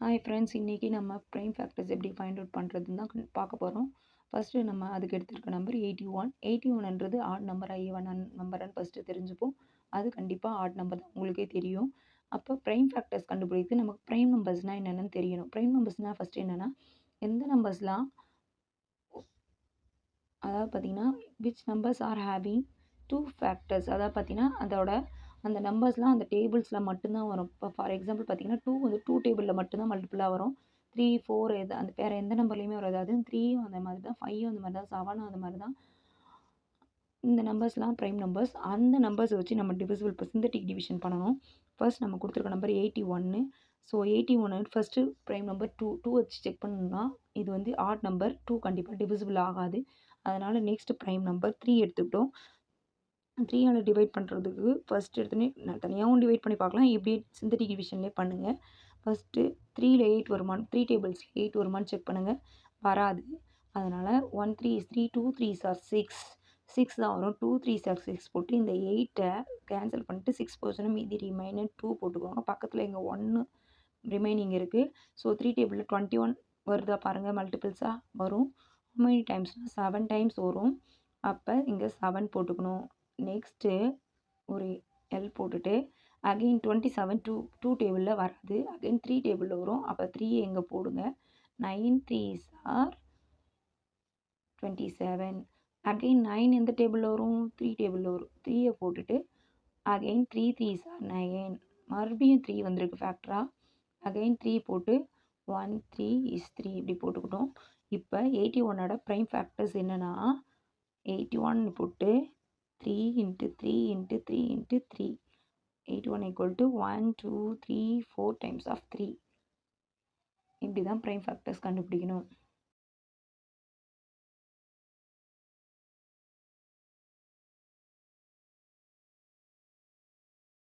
Hi friends, இன்றைக்கி நம்ம prime factors எப்படி ஃபைண்ட் அவுட் பண்ணுறதுன்னு தான் பார்க்க போகிறோம். ஃபஸ்ட்டு நம்ம அதுக்கு எடுத்துருக்க நம்பர் 81. 81ன்றது ஆட் நம்பரா ஈவன் நம்பரான்னு ஃபஸ்ட்டு தெரிஞ்சுப்போம். அது கண்டிப்பாக ஆட் நம்பர் தான், உங்களுக்கே தெரியும். அப்போ ப்ரைம் ஃபேக்டர்ஸ் கண்டுபிடித்து நமக்கு ப்ரைம் நம்பர்ஸ்னால் என்னென்னு தெரியணும். ப்ரைம் நம்பர்ஸ்னால் ஃபஸ்ட்டு என்னென்னா, எந்த நம்பர்ஸ்லாம் அதாவது பார்த்திங்கன்னா which numbers are having 2 factors. அதாவது பார்த்திங்கன்னா அந்த நம்பர்ஸ்லாம் அந்த டேபிள்ஸில் மட்டும்தான் வரும். இப்போ ஃபார் எக்ஸாம்பிள் பார்த்திங்கன்னா 2 வந்து 2 டேபிளில் மட்டும்தான் மல்டிபிளாக வரும். 3, 4 அந்த வேறு எந்த நம்பர்லேயுமே வராது. அதுவும் 3யும் அந்த மாதிரி தான், 5யும் அந்த மாதிரி தான், 7ம் அந்த மாதிரி தான். இந்த நம்பர்ஸ்லாம் ப்ரைம் நம்பர்ஸ். அந்த நம்பர்ஸை வச்சு நம்ம டிவிசிபிள் இப்போ சிந்தட்டிக் டிவிஷன் பண்ணணும். ஃபர்ஸ்ட் நம்ம கொடுத்துருக்க number 81. So 81 first prime number 2 வச்சு செக் பண்ணணும்னா இது வந்து ஆட் நம்பர். 2 கண்டிப்பாக டிவிசிபிள் ஆகாது. அதனால் நெக்ஸ்ட் ப்ரைம் நம்பர் 3 எடுத்துக்கிட்டோம். 3ஆல் டிவைட் பண்ணுறதுக்கு ஃபஸ்ட் எடுத்தோடனே நான் தனியாகவும் டிவைட் பண்ணி பார்க்கலாம். இப்படி சிந்தட்டிக் டிவிஷன்லேயே பண்ணுங்கள். ஃபஸ்ட்டு 3ல் 8 வருமானு 3 டேபிள்ஸில் 8 வருமானு செக் பண்ணுங்கள். வராது. அதனால் 1 3 is 3, 2 3s are 6. 6 தான் வரும். 2 3s are 6 போட்டு இந்த 8ஐ கேன்சல் பண்ணிட்டு 6 போச்சுன்னா மீதி ரிமைனர் 2 போட்டுக்கோங்க. பக்கத்தில் இங்கே 1 ரிமைனிங் இருக்குது. ஸோ 3 டேபிளில் 21 வருதா பாருங்கள், மல்டிபிள்ஸாக வரும். மெனி டைம்ஸ்னால் 7 டைம்ஸ் வரும். அப்போ இங்கே 7 போட்டுக்கணும். நெக்ஸ்ட்டு ஒரு எல் போட்டுட்டு அகெயின் 27 2 டேபிளில் வராது. அகெயின் 3 டேபிளில் வரும். அப்போ 3 எங்கே போடுங்க. 9 3s are 27. அகெயின் 9 எந்த டேபிளில் வரும், 3 டேபிளில் வரும். 3ஐ போட்டுட்டு அகெயின் 3 3s are 9. மறுபடியும் 3 வந்திருக்கு ஃபேக்டராக. அகெயின் 3 போட்டு 1 3 is 3 இப்படி போட்டுக்கிட்டோம். இப்போ 81ஓட ப்ரைம் ஃபேக்டர்ஸ் என்னென்னா 81 போட்டு 3 into 3 into 3 into 3. 81 equal to 1 2 3 4 times of 3. இப்படி தான் ப்ரைம் ஃபேக்டர்ஸ் கண்டுபிடிக்கணும்.